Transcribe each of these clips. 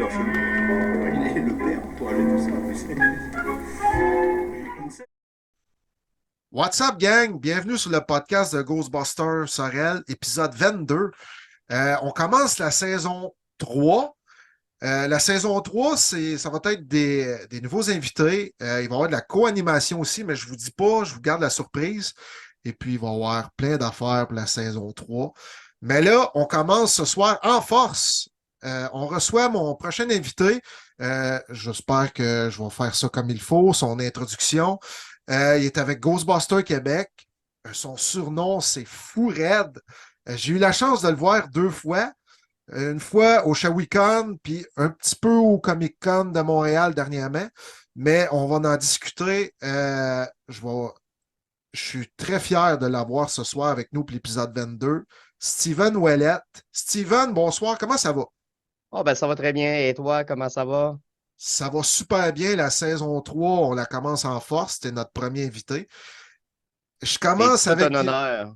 leur cheveux. Il le père pour acheter tout ça. What's up, gang? Bienvenue sur le podcast de Ghostbusters Sorel, épisode 22. On commence la saison 3. La saison 3, ça va être des nouveaux invités. Il va y avoir de la co-animation aussi, mais je vous dis pas, je vous garde la surprise. Et puis, il va y avoir plein d'affaires pour la saison 3. Mais là, on commence ce soir en force. On reçoit mon prochain invité. J'espère que je vais faire ça comme il faut, son introduction. Il est avec Ghostbusters Québec. Son surnom, c'est Fou Raide. J'ai eu la chance de le voir deux fois. Une fois au ShawiCon, puis un petit peu au Comic-Con de Montréal dernièrement. Mais on va en discuter. Je suis très fier de l'avoir ce soir avec nous pour l'épisode 22. Steven Ouellette. Steven, bonsoir, comment ça va? Oh, ben ça va très bien. Et toi, comment ça va? Ça va super bien. La saison 3, on la commence en force. C'était notre premier invité. Je C'est commence tout un avec. honneur.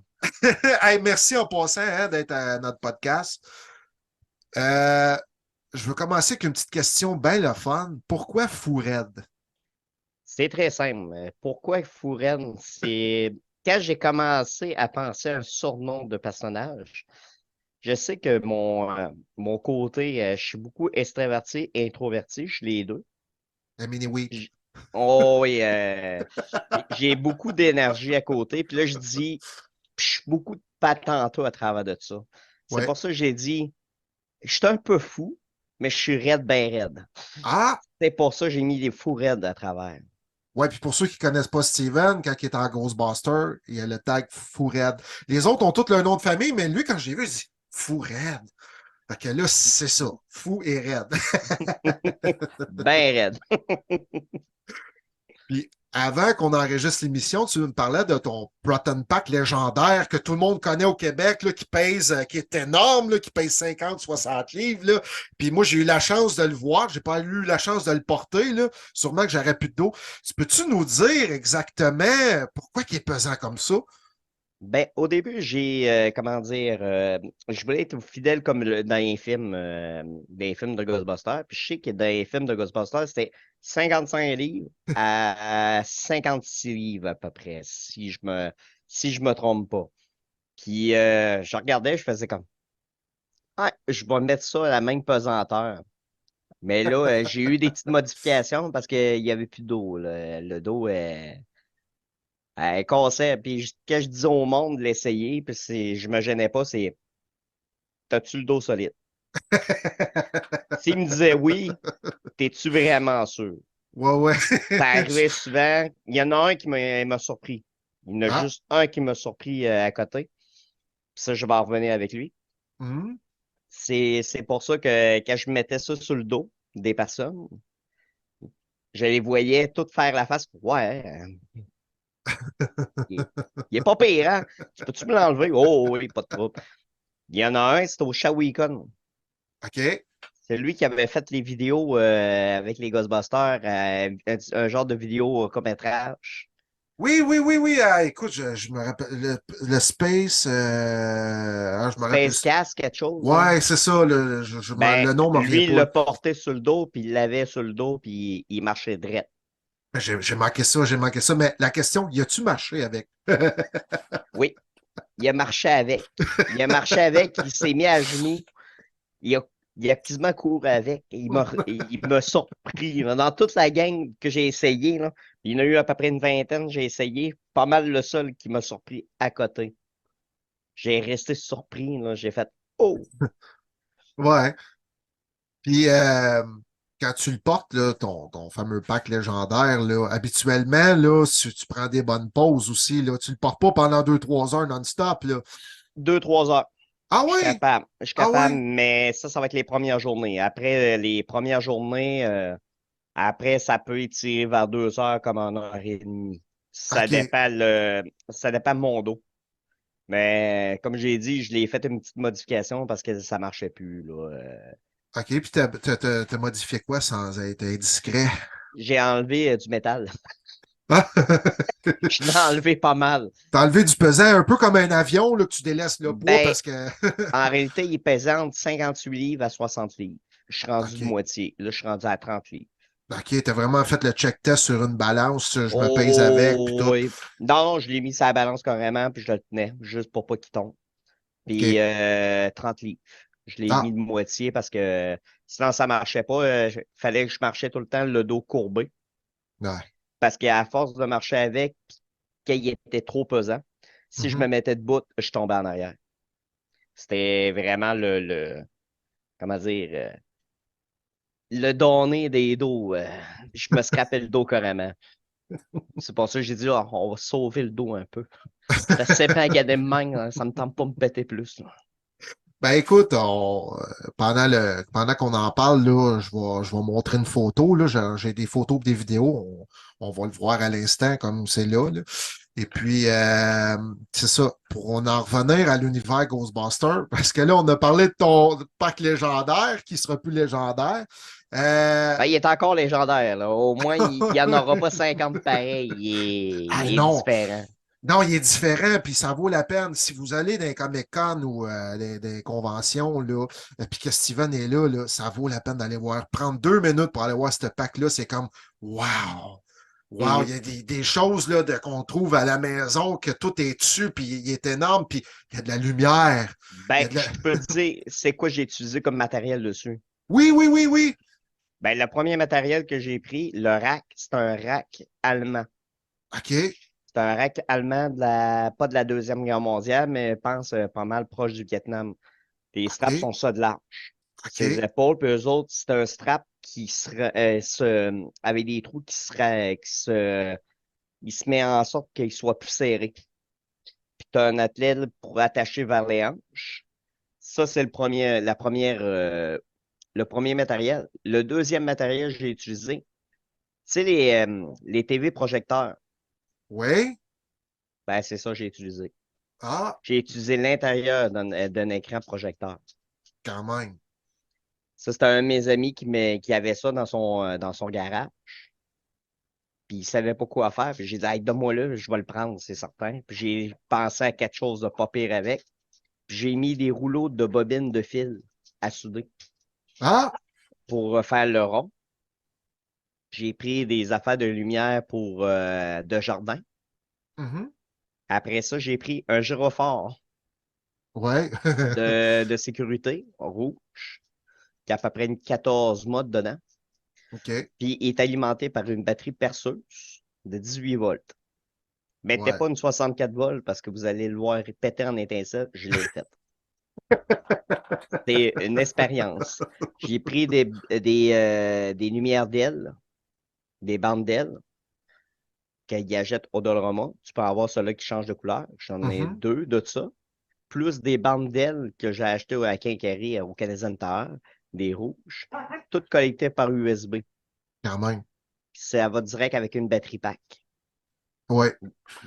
Hey, merci en passant d'être à notre podcast. Euh, je veux commencer avec une petite question bien le fun. Pourquoi Fou Raide? C'est très simple. Pourquoi Fouren? C'est quand j'ai commencé à penser à un surnom de personnage, je sais que mon côté, je suis beaucoup extraverti et introverti, je suis les deux. La mini-week. J- Oh oui, j'ai beaucoup d'énergie à côté. Puis là, je dis, puis je suis beaucoup de patenta à travers de ça. C'est Ouais. pour ça que j'ai dit, je suis un peu fou, mais je suis raide, ben raide. Ah! C'est pour ça que j'ai mis des fous raides à travers. Ouais, puis pour ceux qui ne connaissent pas Steven, quand il est en Ghostbuster, il y a le tag Fou Raide. Les autres ont tous le nom de famille, mais lui, quand j'ai vu, il dit Fou Raide. Fait que là, c'est ça. Fou et raide. Ben raide. Puis avant qu'on enregistre l'émission, tu me parlais de ton Proton Pack légendaire que tout le monde connaît au Québec, là, qui pèse, qui est énorme, là, qui pèse 50, 60 livres. Là. Puis moi, j'ai eu la chance de le voir. J'ai pas eu la chance de le porter. Là. Sûrement que j'aurais plus de dos. Peux-tu nous dire exactement pourquoi il est pesant comme ça? Ben, au début, comment dire, je voulais être fidèle comme dans les films de Ghostbusters. Puis je sais que dans les films de Ghostbusters, c'était 55 livres à 56 livres à peu près, si je me trompe pas. Puis je regardais, je faisais comme, ah, je vais mettre ça à la même pesanteur. Mais là, j'ai eu des petites modifications parce qu'il n'y avait plus d'eau. Le dos cassait. Puis quand je disais au monde de l'essayer, puis je me gênais pas, c'est t'as-tu le dos solide? S'il me disait oui, t'es-tu vraiment sûr? Ouais, ouais. Ça arrivait souvent. Il y en a un qui m'a surpris. Il y en a Ah. juste un qui m'a surpris à côté. Puis ça, je vais en revenir avec lui. Hum. C'est pour ça que quand je mettais ça sur le dos des personnes, je les voyais toutes faire la face. Ouais, il, il est pas pire, hein? Tu peux-tu me l'enlever? Oh oui, pas de trouble. Il y en a un, c'est au Shawicon. OK. C'est lui qui avait fait les vidéos avec les Ghostbusters, un genre de vidéo court-métrage. Oui, oui, oui, oui. Ah, écoute, je me rappelle. Le Space. Je me rappelle. Space Cast, quelque chose, hein? Ouais, c'est ça. Ben, Le nom ne me revient lui, il pas. l'a porté sur le dos, puis il l'avait sur le dos, puis il marchait droit. J'ai manqué ça, j'ai manqué ça. Mais la question, y a-tu marché avec? Oui, il a marché avec. Il a marché avec, il s'est mis à genoux. Il a, il a quasiment couru avec. Il m'a surpris. Dans toute la gang que j'ai essayé, là, il y en a eu à peu près une vingtaine, j'ai essayé. Pas mal le seul qui m'a surpris à côté. J'ai resté surpris, là. J'ai fait Oh! Ouais. Puis quand tu le portes, là, ton fameux pack légendaire, là, habituellement, là, si tu prends des bonnes pauses aussi, là, tu le portes pas pendant 2, 3 heures non-stop, là. 2, 3 heures. Ah Je suis ouais? capable. Je suis Ah capable, ouais? mais ça va être les premières journées. Après les premières journées, après, ça peut étirer vers 2 heures comme en heure et demie. OK. Ça dépend de mon dos. Mais comme j'ai dit, je l'ai fait une petite modification parce que ça marchait plus, là. OK. Puis t'as modifié quoi sans être indiscret? J'ai enlevé du métal. Ah! Je l'ai enlevé pas mal. T'as enlevé du pesant un peu comme un avion là, que tu délaisses le poids Ben, parce que. en réalité, il pesait entre 58 livres à 60 livres. Je suis rendu de OK. moitié. Là, je suis rendu à 30 livres. OK, t'as vraiment fait le check test sur une balance, je me pèse avec, puis tout. Oh, oui. Non, je l'ai mis sur la balance carrément, puis je le tenais, juste pour pas qu'il tombe. Puis OK. 30 livres. Je l'ai mis Ah, de moitié parce que sinon, ça marchait pas. Fallait que je marchais tout le temps le dos courbé. ouais. Parce qu'à force de marcher avec, qu'il était trop pesant, si je Mhm. me mettais debout, je tombais en arrière. C'était vraiment comment dire, le donner des dos. Je me scrapais le dos carrément. C'est pour ça que j'ai dit, ah, on va sauver le dos un peu. Ça s'est pas gagner de main, hein, ça me tente pas de me péter plus, là. Ben écoute, pendant qu'on en parle, là, je vais montrer une photo. Là, j'ai des photos et des vidéos. On va le voir à l'instant comme c'est là, là. Et puis, c'est ça, pour en revenir à l'univers Ghostbuster, parce que là, on a parlé de ton pack légendaire qui sera plus légendaire. Euh, Ben, il est encore légendaire, là. Au moins, il n'y en aura pas 50 pareils. ah Il est non, différent. non, il est différent, puis ça vaut la peine. Si vous allez dans les Comic-Con ou des conventions, là, puis que Steven est là, là, ça vaut la peine d'aller voir. Prendre 2 minutes pour aller voir ce pack-là, c'est comme wow! Wow, il Mhm. y a des choses là, qu'on trouve à la maison, que tout est dessus, puis il est énorme, puis il y a de la lumière. Il y Ben, a de la... je peux te dire, c'est quoi j'ai utilisé comme matériel dessus. Oui, oui, oui, oui. Ben, le premier matériel que j'ai pris, le rack, c'est un rack allemand. OK, C'est un rack allemand pas de la Deuxième Guerre mondiale, mais je pense pas mal proche du Vietnam. Les straps OK, sont ça de large. Ses OK. épaules, puis eux autres, c'est un strap qui avec des trous il se met en sorte qu'il soit plus serré. Puis tu as un attelage pour attacher vers les hanches. Ça, c'est le premier matériel. Le deuxième matériel que j'ai utilisé, c'est les TV projecteurs. Oui. Ben, c'est ça que j'ai utilisé. Ah, J'ai utilisé l'intérieur d'un écran projecteur. quand même. Ça, c'était un de mes amis qui avait ça dans son garage. Puis il savait pas quoi faire. Puis j'ai dit, hey, donne-moi-le, je vais le prendre, c'est certain. Puis j'ai pensé à quelque chose de pas pire avec. Puis j'ai mis des rouleaux de bobines de fil à souder Ah, pour faire le rond. J'ai pris des affaires de lumière de jardin. mhm. Après ça, j'ai pris un gyrophare Ouais. de sécurité rouge qui a à peu près une 14 modes dedans. OK. Puis il est alimenté par une batterie perceuse de 18 volts. Mettez Ouais. pas une 64 volts parce que vous allez le voir péter en étincelle. Je l'ai fait. C'est une expérience. J'ai pris des lumières d'ailes, des bandes d'ailes qu'il gadget Odorama. Tu peux avoir ceux-là qui changent de couleur. J'en ai Mhm. deux de ça. Plus des bandes d'ailes que j'ai achetées à Quincaillerie, au Canadian Tire, des rouges. Toutes connectées par USB. Quand même. Ça va direct avec une batterie pack. Ouais.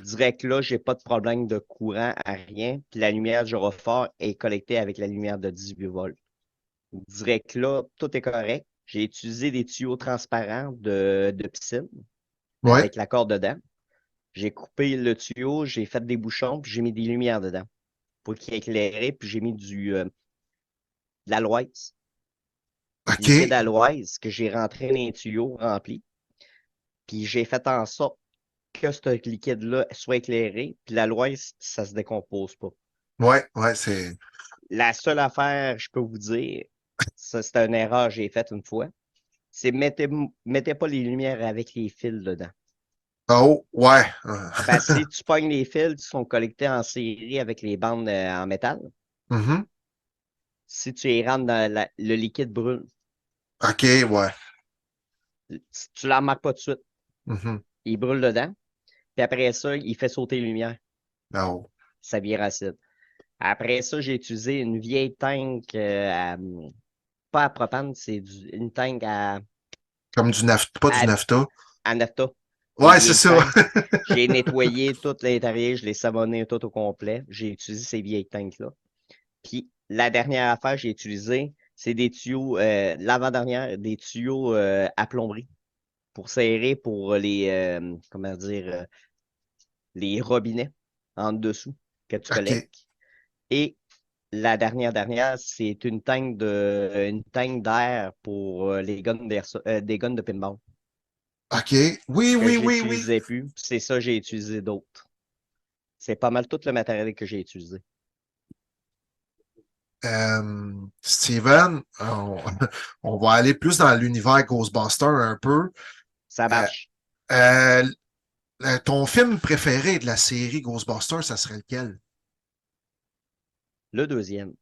Direct là, j'ai pas de problème de courant à rien. Puis la lumière du gyrophare est connectée avec la lumière de 18 volts. Direct là, tout est correct. J'ai utilisé des tuyaux transparents de piscine Ouais. avec la corde dedans. J'ai coupé le tuyau, j'ai fait des bouchons, puis j'ai mis des lumières dedans pour qu'il éclaire, puis j'ai mis de l'aloise, du liquide OK. aloise que j'ai rentré dans les tuyaux remplis. Puis j'ai fait en sorte que ce liquide-là soit éclairé, puis l'aloise, ça se décompose pas. Ouais, ouais, c'est. La seule affaire, je peux vous dire, ça c'est une erreur que j'ai faite une fois, c'est mettez pas les lumières avec les fils dedans. Oh, ouais. Parce que si tu pognes les fils, ils sont collectés en série avec les bandes en métal. Mhm. Si tu les rentres le liquide brûle. OK, ouais. Si tu ne la remarques pas tout de suite, Mhm. il brûle dedans. Puis après ça, il fait sauter les lumières. Oh. Ça vire acide. Après ça, j'ai utilisé une vieille tank, pas à propane, c'est une tank Comme du nafta, pas du à, nafta. à nafta. Des Ouais, c'est vieilles ça. tanks. J'ai nettoyé tout l'intérieur, je l'ai savonné tout au complet. J'ai utilisé ces vieilles tanks-là. Puis la dernière affaire que j'ai utilisée, c'est des tuyaux, l'avant-dernière, des tuyaux à plomberie. pour serrer pour comment dire, les robinets en dessous que tu OK. collectes. Et la dernière, c'est une tank d'air pour des guns de pinball OK. Oui, que oui, oui, oui. j'utilisais plus. C'est ça, j'ai utilisé d'autres. C'est pas mal tout le matériel que j'ai utilisé. Steven, on va aller plus dans l'univers Ghostbuster un peu. Ça Euh, marche. euh, ton film préféré de la série Ghostbuster, ça serait lequel? Le deuxième.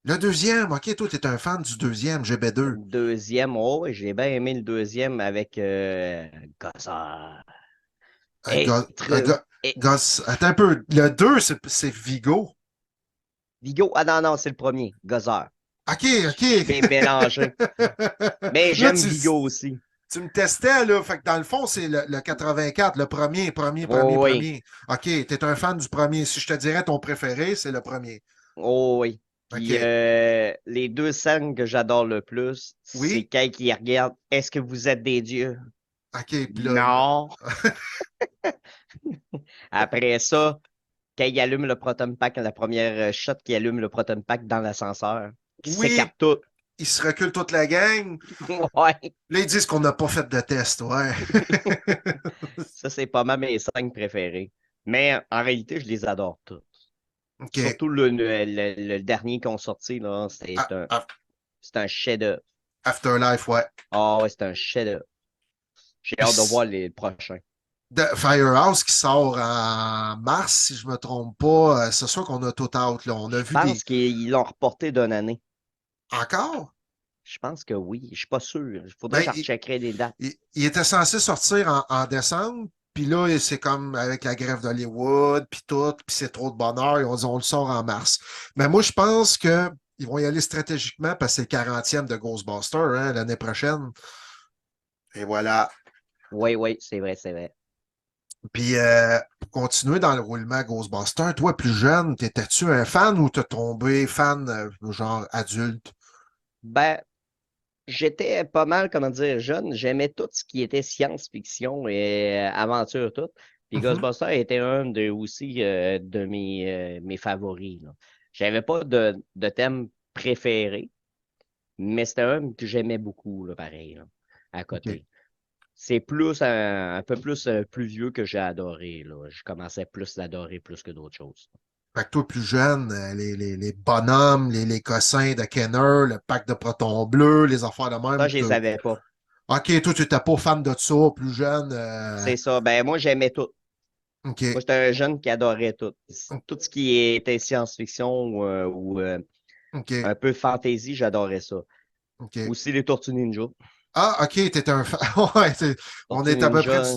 Le deuxième. OK, toi, tu es un fan du deuxième, GB2. Deuxième, oh, ouais, j'ai bien aimé le deuxième avec Gossard. Un gars, un Être. gars, attends un peu. Le 2, c'est Vigo. Vigo, ah non, non, c'est le premier, Gozer. OK, Je OK. m'ai mélangé. Mais Là, j'aime Vigo aussi. tu me testais, là. Fait que dans le fond, c'est le 84, le Oh oui, premier. OK, t'es un fan du premier. Si je te dirais ton préféré, c'est le premier. oh oui. Puis OK. les deux scènes que j'adore le plus, c'est Oui? quand ils regardent Est-ce que vous êtes des dieux? OK, puis là, Non. Après ça, quand ils allument le Proton Pack, la première shot qui allume le Proton Pack dans l'ascenseur, qui oui, s'écarte tout. ils se reculent toute la gang. Ouais. Là, ils disent qu'on n'a pas fait de test, ouais. Ça, c'est pas mal mes scènes préférées. Mais en réalité, je les adore toutes. OK. Surtout le dernier qu'on sorti, là, Ah, ah, c'est un chef-d'œuvre. Afterlife, ouais. Ah ouais, c'est un chef-d'œuvre. J'ai Puis hâte de voir les prochains. Firehouse qui sort en mars, si je me trompe pas, c'est sûr qu'on a tout out, là. On a Je vu des. pense qu'ils l'ont reporté d'une année. Encore? Je pense que oui. Je suis pas sûr. Il faudrait Ben, que je recheckerai les dates. il était censé sortir en décembre, puis là, c'est comme avec la grève d'Hollywood, puis tout, puis c'est trop de bonheur, et on dit on le sort en mars. Mais moi, je pense que ils vont y aller stratégiquement parce que c'est le 40e de Ghostbusters, hein, l'année prochaine. Et voilà. Oui, oui, c'est vrai, c'est vrai. Puis, pour continuer dans le roulement Ghostbusters, toi, plus jeune, t'étais-tu un fan ou t'es tombé fan, genre adulte? Ben, j'étais pas mal, comment dire, jeune. J'aimais tout ce qui était science-fiction et aventure, tout. Puis Mhm. Ghostbusters était un aussi de mes favoris, là. J'avais pas de thème préféré, mais c'était un que j'aimais beaucoup, là, pareil, là, à OK. côté. C'est plus un peu plus vieux que j'ai adoré, là. Je commençais plus à l'adorer plus que d'autres choses. Fait que toi, plus jeune, les bonhommes, les cossins de Kenner, le pack de protons bleus, les affaires de Ça, même. je les avais pas. OK, toi, tu n'étais pas fan de ça, plus jeune. C'est ça. Ben, moi, j'aimais tout. Moi, OK. j'étais un jeune qui adorait tout. Tout ce qui était science-fiction ou OK. un peu fantasy, j'adorais ça. OK. Aussi les Tortues Ninja. Ah, OK, t'étais un fan. Ouais, on Tortues est à peu près Ninja,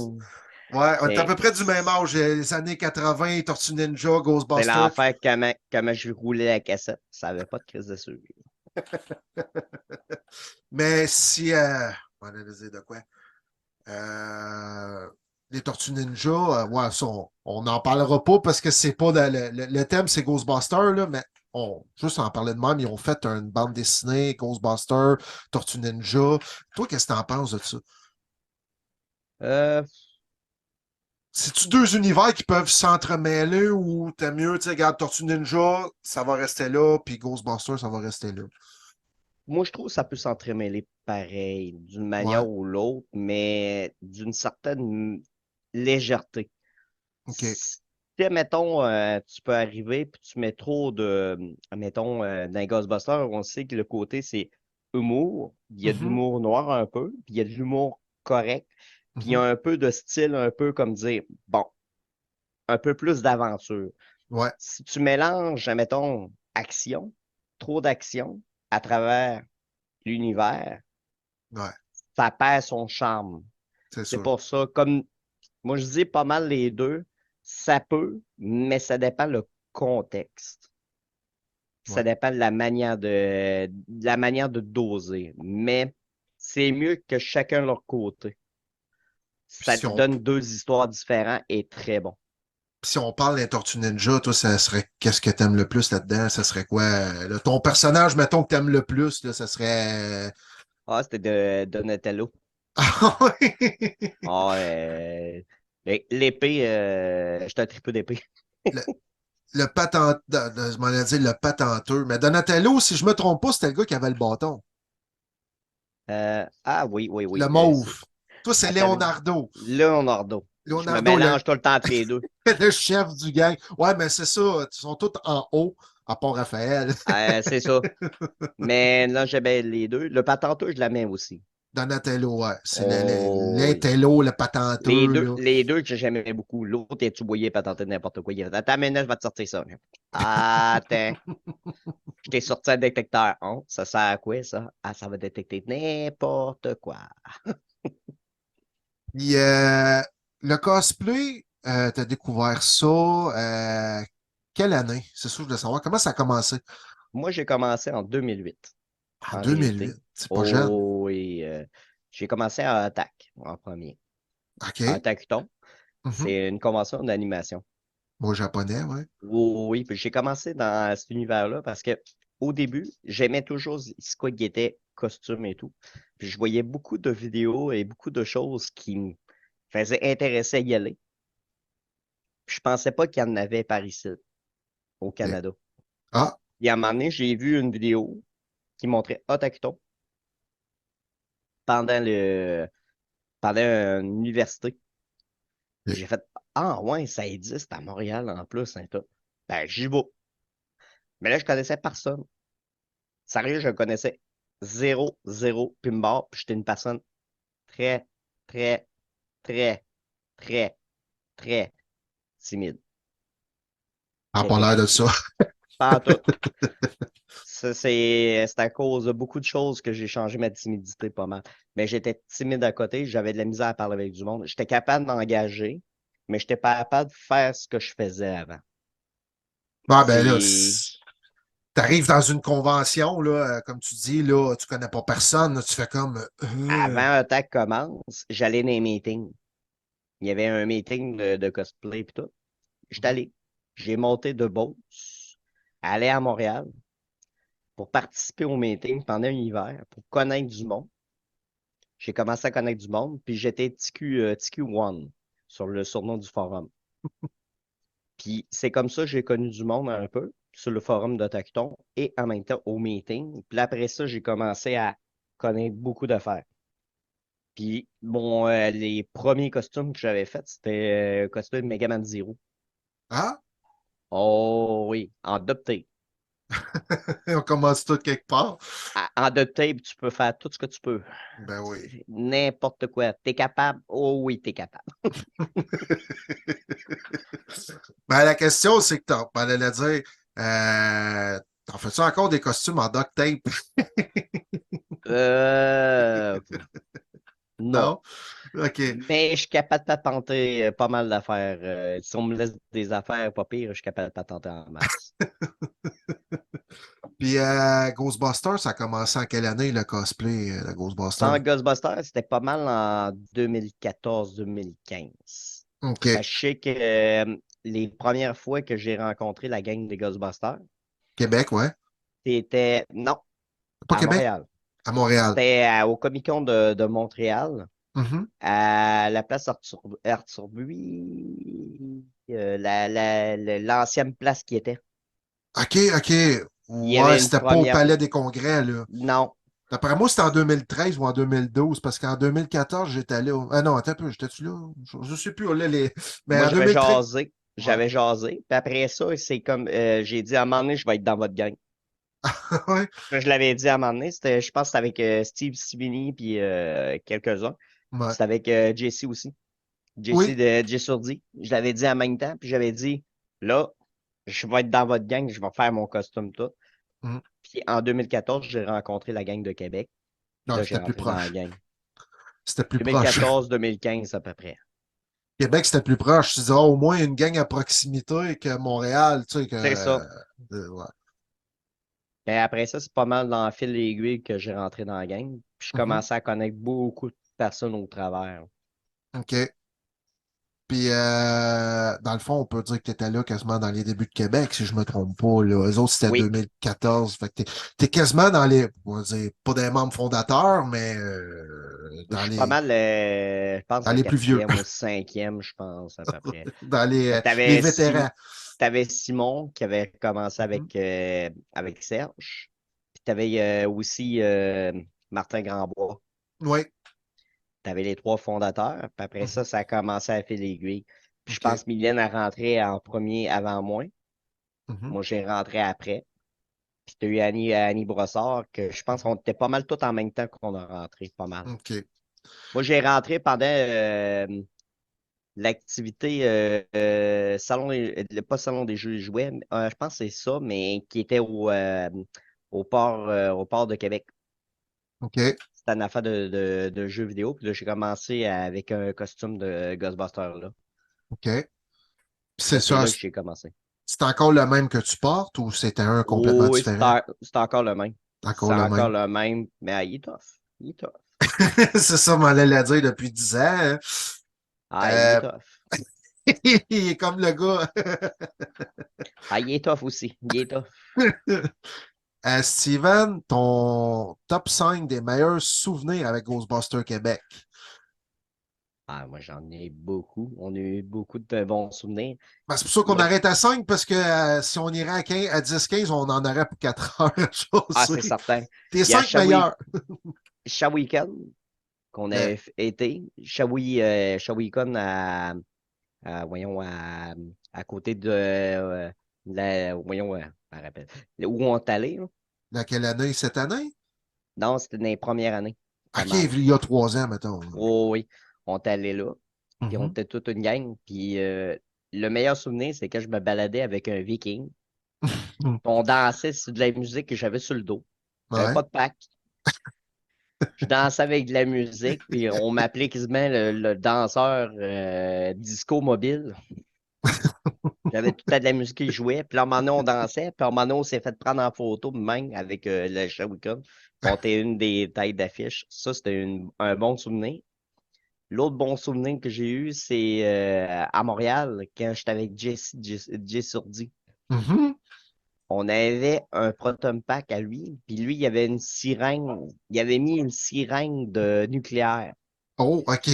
ouais, on est à peu c'est près du même âge. Les années 80, Tortue Ninja, c'est Ghostbusters. l'enfer comment je roulais la cassette. Ça n'avait pas de crise de sucre. Mais si, on va dire de quoi? Euh, les Tortues Ninja, ouais, ça, on n'en parlera pas parce que c'est pas le thème, c'est Ghostbusters, là, mais juste en parler de même, ils ont fait une bande dessinée, Ghostbusters, Tortues Ninja. Toi, qu'est-ce que t'en penses de ça? Euh, C'est-tu deux univers qui peuvent s'entremêler ou t'as mieux, tu sais, regarde, Tortue Ninja, ça va rester là, puis Ghostbusters, ça va rester là. Moi, je trouve que ça peut s'entremêler pareil, d'une Ouais, manière ou l'autre, mais d'une certaine légèreté. OK. Si, mettons, tu peux arriver puis tu mets trop mettons, dans les Ghostbusters, on sait que le côté, c'est humour. Il y a de Mhm, l'humour noir un peu, puis il y a de l'humour correct, puis il y a mhm. un peu de style, un peu comme dire, bon, un peu plus d'aventure. Ouais, Si tu mélanges, mettons, action, trop d'action à travers l'univers, ouais, ça perd son charme. c'est C'est sûr. pour ça, comme moi je dis pas mal les deux, ça peut, mais ça dépend le contexte. Ça Ouais. dépend de la manière de doser. Mais c'est mieux que chacun de leur côté. Puis Ça donne deux histoires différentes et très bon. si on parle des Tortues Ninja, toi, ça serait qu'est-ce que t'aimes le plus là-dedans? Ça serait quoi? Ton personnage, mettons, que t'aimes le plus, là, ça serait. Ah, c'était de Donatello. Ah oui! Ah, l'épée, j'étais un tripeux d'épée. Le, le patent, je m'en ai dit le patenteux. Mais Donatello, si je me trompe pas, c'était le gars qui avait le bâton. Ah oui, oui, Le oui. mauve. Toi, c'est Attends, Leonardo. Leonardo. Je me Leonardo, mélange tout le temps entre les deux. le chef du gang. Ouais, mais c'est ça. Ils sont tous en haut, à part Raphaël. C'est ça. Mais là, j'aimais les deux. Le patenteux, je la mets aussi. Donatello, ouais. C'est Oh, oui. l'intello, le patenteux, là. Les deux que j'aimais beaucoup. L'autre, est-tu boyé, patenter n'importe quoi. Il a dit, attends, maintenant, je vais te sortir ça. Attends, je t'ai sorti un détecteur. Hein? Ça sert à quoi, ça? Ah, ça va détecter n'importe quoi. Puis, le cosplay, t'as découvert ça, quelle année? C'est ça que je voulais savoir. Comment ça a commencé? Moi, j'ai commencé en 2008, En en 2008. réalité. C'est pas jeune. Oh, et j'ai commencé à Attack en premier. À OK. Attack-Ton, Mhm. c'est une convention d'animation. Moi, japonais, ouais. Oui, oui, puis j'ai commencé dans cet univers-là parce que au début, j'aimais toujours ce quoi qui était costume et tout. Puis je voyais beaucoup de vidéos et beaucoup de choses qui me faisaient intéresser à y aller. Puis je pensais pas qu'il y en avait par ici, au OK. Canada. Ah, Et à un moment donné, j'ai vu une vidéo qui montrait Otakuton pendant pendant une université. OK. J'ai fait ah ouais, ça existe à Montréal en plus, hein, tout. Ben, j'y vais. Mais là, je connaissais personne. Sérieux, je connaissais zéro, zéro, puis mort. Puis j'étais une personne très, très, très, très, très timide. a pas J'étais l'air de ça. pas en tout. Ça, c'est à cause de beaucoup de choses que j'ai changé ma timidité pas mal. Mais j'étais timide à côté, j'avais de la misère à parler avec du monde. J'étais capable d'engager, mais j'étais pas capable de faire ce que je faisais avant. Ah, ben là, C'est t'arrives dans une convention, là, comme tu dis, là, tu connais pas personne, là, tu fais comme. avant un tag commence, j'allais dans les meetings. Il y avait un meeting de cosplay et tout. J'étais allé. J'ai monté de Beauce, aller à Montréal pour participer au meeting pendant un hiver, pour connaître du monde. J'ai commencé à connaître du monde, puis j'étais TQ1 sur le surnom du forum. Puis c'est comme ça que j'ai connu du monde un peu sur le forum de Tacton et en même temps au meeting. Puis après ça, j'ai commencé à connaître beaucoup d'affaires. Puis bon, les premiers costumes que j'avais faits, c'était costume de Mega Man Zero. Ah, Oh oui, en duct tape. on commence tout quelque part. En duct tape, tu peux faire tout ce que tu peux. Ben oui. N'importe quoi. T'es capable? Oh oui, t'es capable. Ben, la question, c'est que t'en allais la dire, t'en fais-tu encore des costumes en duct tape? Euh, non. Non? OK. Mais je suis capable de patenter pas mal d'affaires. Si on me laisse des affaires pas pires, je suis capable de patenter en masse. Puis Ghostbusters, ça a commencé en quelle année le cosplay de Ghostbusters? Sans Ghostbusters, c'était pas mal en 2014-2015. OK. Parce que je sais que les premières fois que j'ai rencontré la gang des Ghostbusters, Québec, ouais. c'était, non, Pas à Québec, Montréal. à Montréal. C'était au Comic-Con de Montréal, Mhm. à la place Arthur Buis, l'ancienne place qui était. OK, OK. Il y Ouais, avait une c'était pas au première. Palais des Congrès, là. Non. D'après moi, c'était en 2013 ou en 2012, parce qu'en 2014, j'étais allé au... Ah non, attends un peu, j'étais-tu là? Je sais plus, là, les... Mais Moi, en 2013... Ouais. j'avais jasé. Puis après ça, c'est comme j'ai dit à un moment donné, je vais être dans votre gang. Ouais. Je l'avais dit à un moment donné, je pense que c'était avec Steve Sibini puis quelques-uns. Ouais. C'était avec Jesse aussi. Jesse Oui. de Jessourdi. Je l'avais dit en même temps, puis j'avais dit là, je vais être dans votre gang, je vais faire mon costume tout. Mhm. Puis en 2014, j'ai rencontré la gang de Québec. Puis Non, là, j'ai c'était plus rentré dans la proche. gang. C'était plus proche. 2014-2015 à peu près. Québec, c'était plus proche. Tu disais, au moins une gang à proximité que Montréal, tu sais, que... C'est ça. ouais. Et après ça, c'est pas mal dans le fil d'aiguille que j'ai rentré dans la gang. Puis je Mhm. commençais à connaître beaucoup de personnes au travers. OK. Puis, dans le fond, on peut dire que tu étais là quasiment dans les débuts de Québec, si je me trompe pas. Là. Eux autres, c'était Oui, 2014. Fait que t'es quasiment dans les, on va dire, pas des membres fondateurs, mais Je Dans suis pas les, mal, je pense, dans le les plus vieux. quatrième ou cinquième, je pense, à peu près. Dans les T'avais vétérans. t'avais Simon qui avait commencé Mhm. avec Serge. Puis t'avais aussi Martin Grandbois. Oui. T'avais les trois fondateurs. Puis après Mhm. ça, ça a commencé à faire l'aiguille. Puis je OK. pense que Mylène a rentré en premier avant moi. Mhm. Moi, j'ai rentré après. Puis t'as eu Annie Brossard, que je pense qu'on était pas mal tous en même temps qu'on a rentré, pas mal. OK. Moi, j'ai rentré pendant l'activité pas salon des jeux et jouets, mais, je pense que c'est ça, mais qui était au port de Québec. OK. C'était une affaire de jeux vidéo. Puis là, j'ai commencé avec un costume de Ghostbuster là. OK. Puis c'est Là, c'est ça, là que j'ai commencé. c'est encore le même que tu portes ou c'était un complètement Oh, oui, différent? c'est encore le même. C'est encore C'est le encore même. le même, mais il est tough. Il est tough. C'est ça, m'en allait dire depuis 10 ans. Hein. Ah, il est Euh, tough. il est comme le gars. Ah, il est tough aussi. Il est tough. Steven, ton top 5 des meilleurs souvenirs avec Ghostbusters Québec. Ah, moi, j'en ai beaucoup. On a eu beaucoup de bons souvenirs. Ben, c'est pour ça qu'on Le- arrête à 5 parce que si on irait à, 15, à 10-15, on en aurait pour 4 heures à Ah, c'est jaser. certain. Tes Il y a 5 meilleurs. Shawinigan qu'on a Le- été. Shawinigan voyons, à côté de voyons, je me rappelle. Où on est allé, là? Laquelle année? Cette année? Non, c'était dans les premières années. Pas OK, mal. il y a 3 ans, mettons. Oh, oui. On est allé là. Puis on Mhm. était toute une gang. Puis le meilleur souvenir, c'est quand je me baladais avec un Viking. On dansait sur de la musique que j'avais sur le dos. J'avais Ouais. pas de pack. Je dansais avec de la musique, puis on m'appelait quasiment le danseur disco mobile. J'avais tout le temps de la musique qui jouait, puis là, un moment donné, on dansait, puis à un moment donné, on s'est fait prendre en photo même avec le Shawicon. On était une des têtes d'affiche. Ça, c'était un bon souvenir. L'autre bon souvenir que j'ai eu, c'est à Montréal, quand j'étais avec Jess Surdy. Mhm. On avait un Proton Pack à lui, puis lui, il y avait une sirène, il avait mis une sirène de nucléaire. Oh, OK.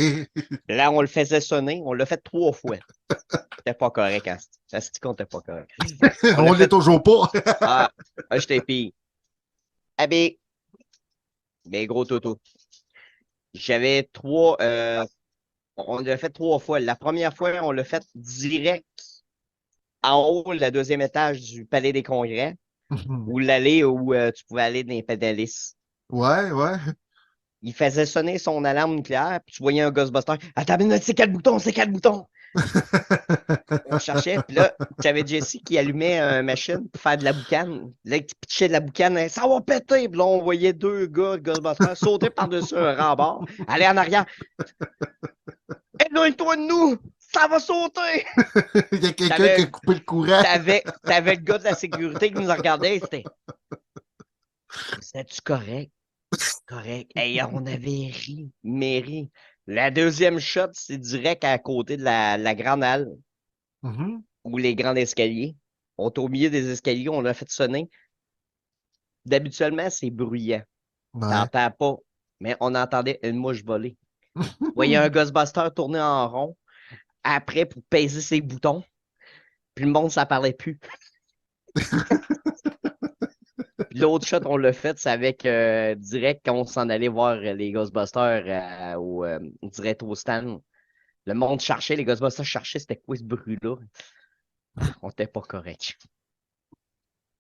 Là, on le faisait sonner, on l'a fait 3 fois. C'était pas correct, hein. Ça se dit qu'on était pas correct. On On l'a l'est fait. toujours pas. Ah, j'étais pire. Ah ben, gros toto. J'avais on l'a fait 3 fois. La première fois, on l'a fait direct en haut, le deuxième étage du Palais des Congrès, Mhm. ou l'allée où tu pouvais aller dans les pédalistes. Ouais, ouais. Il faisait sonner son alarme nucléaire, puis tu voyais un Ghostbuster. Attends une minute, c'est quel bouton? C'est quel bouton? On cherchait, puis là, j'avais Jessie qui allumait une machine pour faire de la boucane. Là, il pitchait de la boucane, hein, ça va péter! Puis là, on voyait deux gars, de Ghostbusters, sauter par-dessus un rempart, aller en arrière. Éloigne-toi de nous! Ça va sauter! Il y a quelqu'un qui a T'avais, coupé le courant. t'avais le gars de la sécurité qui nous regardait, c'était-tu correct? Correct. Hey, on avait ri, mais ri. La deuxième shot, c'est direct à côté de la grande halle Mhm. ou les grands escaliers. On est au milieu des escaliers, on l'a fait sonner. D'habituellement, c'est bruyant. Ouais. T'entends pas, mais on entendait une mouche voler. Tu voyais un Ghostbuster tourner en rond après pour peser ses boutons. Puis le monde, ça parlait plus. Puis l'autre shot, on l'a fait, c'est avec direct quand on s'en allait voir les Ghostbusters direct au stand. Le monde cherchait, les Ghostbusters cherchaient c'était quoi ce bruit-là. On était pas correct.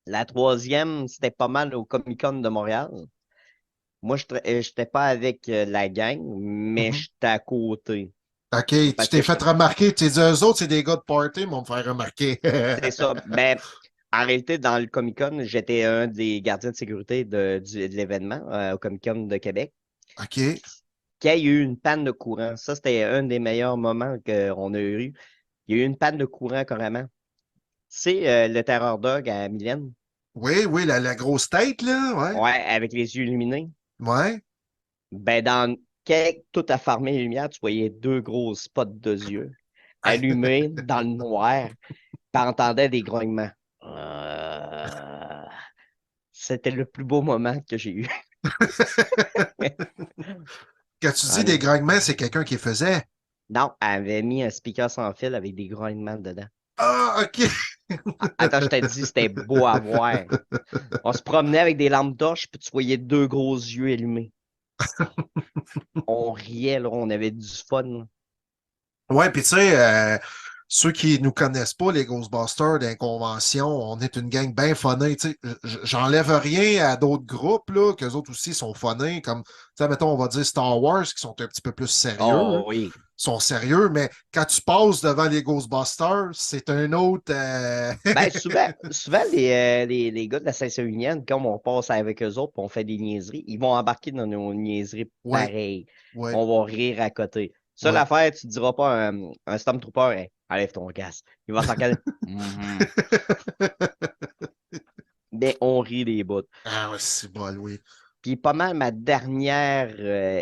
La troisième, c'était pas mal au Comic-Con de Montréal. Moi, je n'étais pas avec la gang, mais Mhm. j'étais à côté. OK, tu Parce que t'es fait remarquer. Tu t'es dit, eux autres, c'est des gars de party, ils vont me faire remarquer. c'est ça. Ben, en réalité, dans le Comic-Con, j'étais un des gardiens de sécurité de l'événement au Comic-Con de Québec. OK. Quand il y a eu une panne de courant, ça, c'était un des meilleurs moments qu'on a eu. Il y a eu une panne de courant carrément. C'est le Terror Dog à Mylène. Oui, oui, la grosse tête, là. Ouais. Ouais, avec les yeux illuminés. Ouais. Ben, quand tout a fermé les lumières, tu voyais deux gros spots de yeux allumés dans le noir, puis entendais des grognements. C'était le plus beau moment que j'ai eu. Quand tu dis En des est- grognements, c'est quelqu'un qui les faisait. Non, elle avait mis un speaker sans fil avec des grognements dedans. Ah, OK. Attends, je t'ai dit, c'était beau à voir. On se promenait avec des lampes torches, puis tu voyais deux gros yeux allumés. On riait, là, on avait du fun, là. Ouais, puis tu sais, ceux qui nous connaissent pas, les Ghostbusters d'inconvention, on est une gang bien funnée. Tu sais, j'enlève rien à d'autres groupes, là, qu'eux autres aussi sont funnés, comme, tu sais, mettons, on va dire Star Wars, qui sont un petit peu plus sérieux, Oh oui. sont sérieux, mais quand tu passes devant les Ghostbusters, c'est un autre. Ben, souvent les gars de la section unienne, comme on passe avec eux autres, puis on fait des niaiseries, ils vont embarquer dans nos niaiseries Ouais, pareilles. ouais, On va rire à côté. Ça, ouais. l'affaire, tu ne diras pas à un Stormtrooper, hey, enlève ton gaz. Il va s'en caler. Mhm. Mais on rit les bouts. Ah ouais, c'est bon, oui. Puis pas mal, ma dernière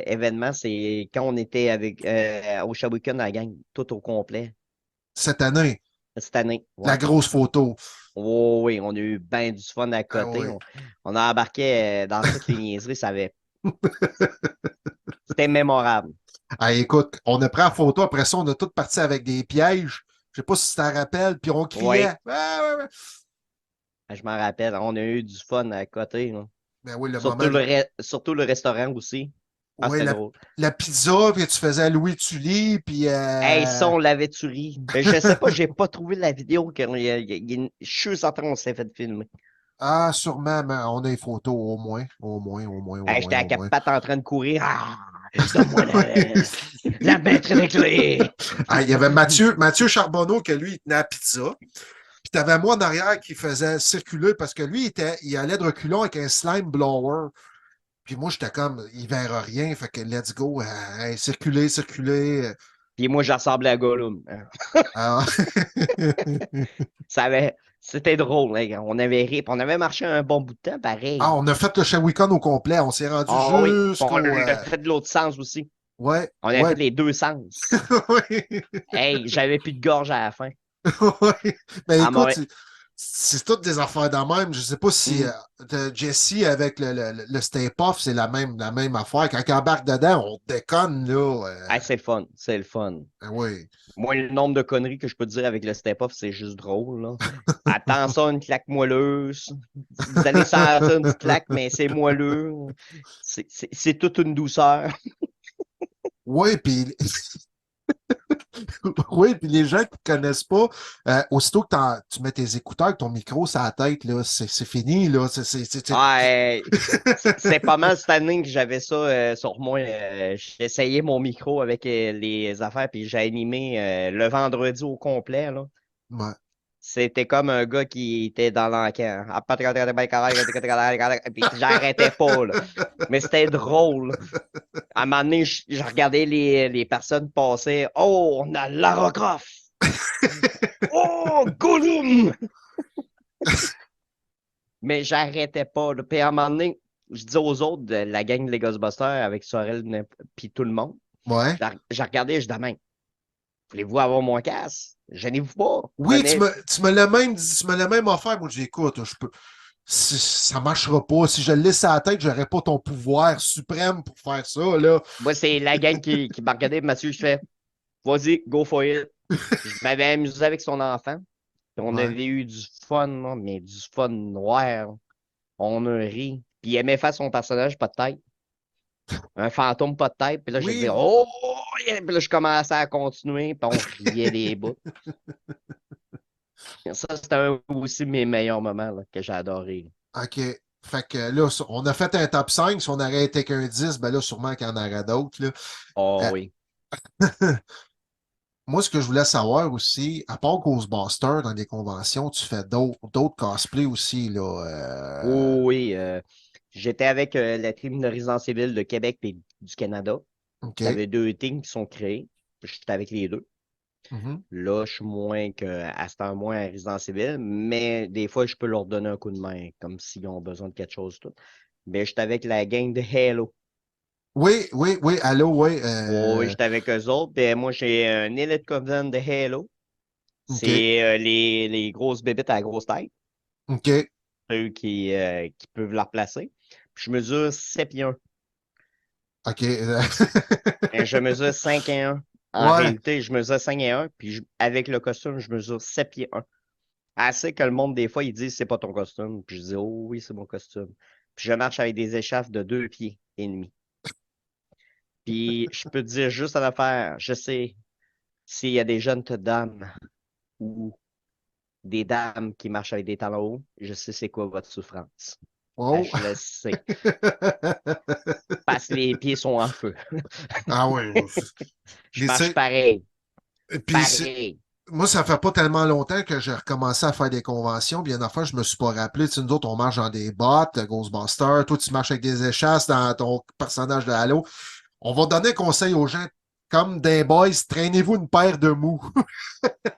événement, c'est quand on était avec au Shawinigan, la gang, tout au complet, Cette année, cette année. la Ouais. grosse photo. Oh, oui, on a eu bien du fun à Ah côté. oui. On a embarqué dans toutes les niaiseries, c'était mémorable. Ah, écoute, on a pris la photo, après ça, on a tout parti avec des pièges. Je sais pas si tu t'en rappelles, puis on criait. Oui, Ouais, ouais, ouais. je m'en rappelle, on a eu du fun à côté, là. Ben oui, le moment, Surtout le restaurant aussi. Ah, ouais, c'était drôle. la pizza, puis tu faisais Louis Tully, puis Hey, ça, on l'avait tuerie. Mais je sais pas, j'ai pas trouvé la vidéo. Je suis certain qu'on s'est fait filmer. ah, sûrement, mais on a les photos, au moins, au moins, au moins, au Hey, moins, j'étais à au quatre moins. pattes en train de courir. Ah, donne-moi Oui. la maître des clés. Ah, il y avait Mathieu Charbonneau, que lui, il tenait la pizza. Puis t'avais moi en arrière qui faisait circuler parce que lui, il allait de reculons avec un slime blower. Puis moi, j'étais comme, il verra rien, fait que let's go, hey, circuler, circuler. Puis moi, je ressemblais à Gollum. Ah, C'était drôle, hein. On avait ri, puis on avait marché un bon bout de temps, Ah, pareil. on a fait le Shawicon au complet, on s'est rendu Ah oui, puis on jusqu'au. l'a fait de l'autre sens aussi. Ouais, On avait ouais, fait les deux sens. ouais, Hey, j'avais plus de gorge à la fin. ouais. Mais À écoute, mauvais. c'est toutes des affaires de même. Je sais pas si Hum. Jesse avec le step-off, c'est la même affaire. Quand il embarque dedans, on déconne, là. Hey, c'est le fun, c'est le fun. Oui. Moi, le nombre de conneries que je peux te dire avec le step-off, c'est juste drôle, là. Attends ça, une claque moelleuse. Vous allez sentir une petite claque, mais c'est moelleux. C'est toute une douceur. Oui, puis oui, puis les gens qui ne connaissent pas, aussitôt que tu mets tes écouteurs, ton micro sur la tête, là, c'est fini, là. Ah, c'est pas mal cette année que j'avais ça sur moi. J'ai essayé mon micro avec les affaires, puis j'ai animé le vendredi au complet, là. Ouais. C'était comme un gars qui était dans l'encan. Puis j'arrêtais pas, là. Mais c'était drôle. À un moment donné, je regardais les personnes passer. Oh, on a Lara Croft! Oh, Gollum! Mais j'arrêtais pas, là. Puis à un moment donné, je dis aux autres de la gang de les Ghostbusters avec Sorel puis tout le monde, Ouais. j'ai regardé, je dis demain, voulez-vous avoir mon casque? Gênez-vous pas. Oui, Prenez. tu me l'as même dit, tu me l'as même offert. Moi, j'écoute, je peux. Ça marchera pas. Si je le laisse à la tête, j'aurais pas ton pouvoir suprême pour faire ça, là. Moi, c'est la gang qui m'a regardé, Mathieu, je fais, vas-y, go for it. Je m'avais amusé avec son enfant. Puis on Ouais. avait eu du fun, là, mais du fun noir. On a ri. Puis il aimait faire son personnage, pas de tête. Un fantôme, pas de tête. Puis là, j'ai dit, Oui. oh! Yeah! Puis là, je commençais à continuer. Puis on riait les bouts. Ça, c'était aussi mes meilleurs moments là, que j'ai adoré. OK. Fait que là, on a fait un top 5. Si on aurait été qu'un 10, ben là, sûrement qu'il y en aurait d'autres, là. Oh oui. Moi, ce que je voulais savoir aussi, à part Ghostbusters dans des conventions, tu fais d'autres cosplays aussi, là. Oh oui. J'étais avec la team de résidence civile de Québec et du Canada. Ça OK. avait deux teams qui sont créés. J'étais avec les deux. Mhm. Là, je suis moins à ce temps moins à résidence civile, mais des fois, je peux leur donner un coup de main, comme s'ils ont besoin de quelque chose. Tout. Mais j'étais avec la gang de Halo. Oui, oui, oui, allô, oui. Oh, oui, j'étais avec eux autres. Puis moi, j'ai un Elite Covenant de Halo. OK, C'est les grosses bébites à la grosse tête, OK. eux qui peuvent la replacer. Puis je mesure 7 pieds 1. OK. Et je mesure 5 et 1. En Ouais. réalité, je mesure 5 et 1, puis avec le costume, je mesure 7 pieds 1. Assez que le monde, des fois, ils disent c'est pas ton costume. Puis je dis oh oui, c'est mon costume. Puis je marche avec des échaffes de 2 pieds et demi. Puis je peux te dire juste à l'affaire, je sais s'il y a des jeunes dames ou des dames qui marchent avec des talons hauts, je sais c'est quoi votre souffrance. Ah, Oh. je le sais. Parce que les pieds sont en feu. Ah oui. Je Mais tu marche sais, pareil. puis Pareil. moi, ça fait pas tellement longtemps que j'ai recommencé à faire des conventions. Bien une fois, je me suis pas rappelé. Tu sais, nous autres, on marche dans des bottes, Ghostbusters. Toi, tu marches avec des échasses dans ton personnage de Halo. On va donner conseil aux gens, comme des boys, traînez-vous une paire de mous.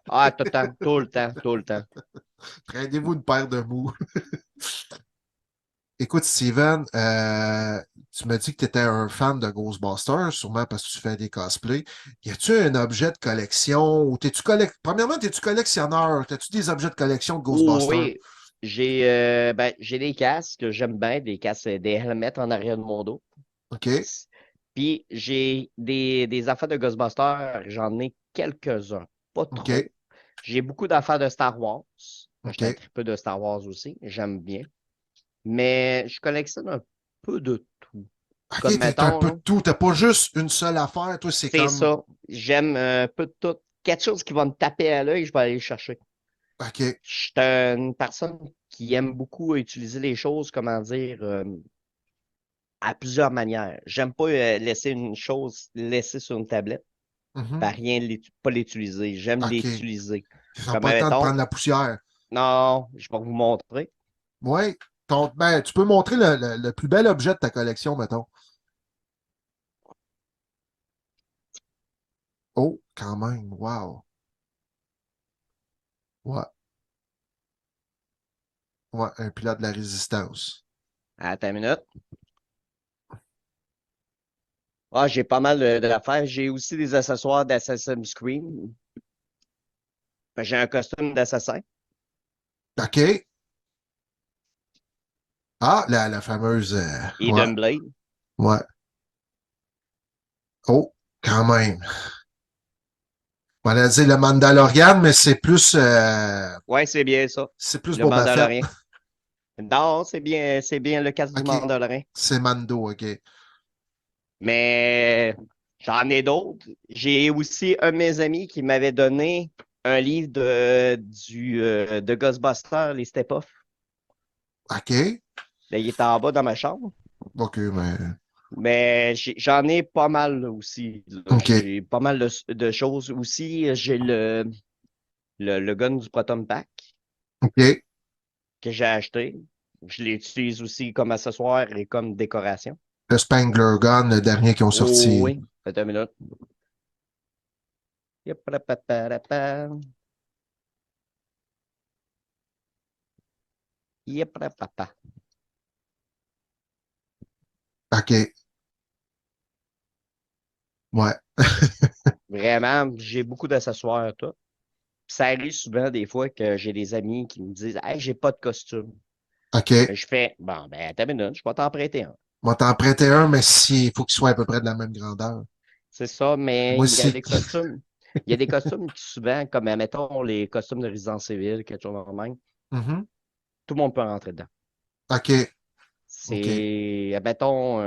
Ah, tout le temps, tout le temps, tout le temps. Traînez-vous une paire de mous. Écoute, Steven, tu me dis que tu étais un fan de Ghostbusters, sûrement parce que tu fais des cosplays. Y a-tu un objet de collection ou premièrement, t'es-tu collectionneur? T'as-tu des objets de collection de Oh, Ghostbusters? oui, j'ai des casques que j'aime bien, des casques, des helmets en arrière de mon dos. OK, Puis j'ai des affaires de Ghostbusters, j'en ai quelques-uns, pas OK, trop. J'ai beaucoup d'affaires de Star Wars. J'étais un OK. peu de Star Wars aussi, j'aime bien. Mais je collectionne un peu de tout. Comme OK, t'es un mettons, peu de là, tout. T'as pas juste une seule affaire. Toi, c'est c'est comme. ça. J'aime un peu de tout. Quelque chose qui va me taper à l'œil, je vais aller le chercher. OK. Je suis une personne qui aime beaucoup utiliser les choses, comment dire, à plusieurs manières. J'aime pas laisser une chose laissée sur une tablette, Mhm. pas rien pas l'utiliser. J'aime OK. l'utiliser. Ça n'a Comme pas le temps de mettons, prendre la poussière. non, je vais vous montrer. Ouais. Ben, tu peux montrer le plus bel objet de ta collection, mettons. Oh, quand même. Wow. Ouais. Ouais, un pilote de la résistance. Attends une minute. Ah, j'ai pas mal d'affaires. J'ai aussi des accessoires d'Assassin's Creed. J'ai un costume d'assassin. OK. Ah, la fameuse. Ouais, Eden Blade. ouais. Oh, quand même. On va dire le Mandalorian, mais Ouais, c'est bien ça. c'est plus Le Boba Fett. Mandalorien. Non, c'est bien le casque du OK. Mandalorien. C'est Mando, OK. Mais j'en ai d'autres. J'ai aussi un de mes amis qui m'avait donné un livre de Ghostbusters, les Step-Off. OK. Là, il est en bas dans ma chambre. OK, mais. Mais j'en ai pas mal là, aussi, là. OK. J'ai pas mal de choses. Aussi, j'ai le gun du Proton Pack OK. que j'ai acheté. Je l'utilise aussi comme accessoire et comme décoration. Le Spangler Gun, le dernier qu'ils ont Oh sorti. oui, attends une minute. Yep-ra-pa-pa-ra-pa. Yep-ra-pa-pa. OK. Ouais. Vraiment, j'ai beaucoup d'accessoires, tout. Puis ça arrive souvent des fois que j'ai des amis qui me disent Hey, j'ai pas de costume. OK. Mais je fais bon, ben, attends une minute, je vais t'en prêter un. On va t'en prêter un, mais il faut qu'il soit à peu près de la même grandeur. C'est ça, mais Moi il y a aussi. des costumes. Il y a des costumes qui souvent, comme admettons les costumes de résidence civile, quelque chose de même, Mhm. tout le monde peut rentrer dedans. OK. OK. C'est, admettons,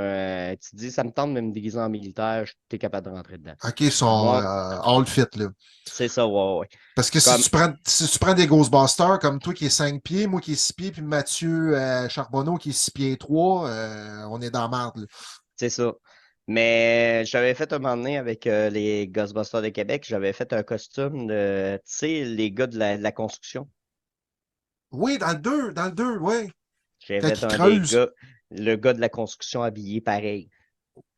tu te dis, ça me tente de me déguiser en militaire, tu es capable de rentrer dedans. OK, ils sont Moi, all fit, là. c'est ça, ouais, ouais. Parce que Comme, si tu prends des Ghostbusters comme toi qui est 5 pieds, moi qui est 6 pieds, puis Mathieu Charbonneau qui est 6 pieds 3, on est dans la merde, là. c'est ça. Mais j'avais fait un moment donné avec les Ghostbusters de Québec, j'avais fait un costume de, tu sais, les gars de la construction. Oui, dans le 2, oui. J'avais Quand fait ils un des creusent. gars, le gars de la construction habillé pareil.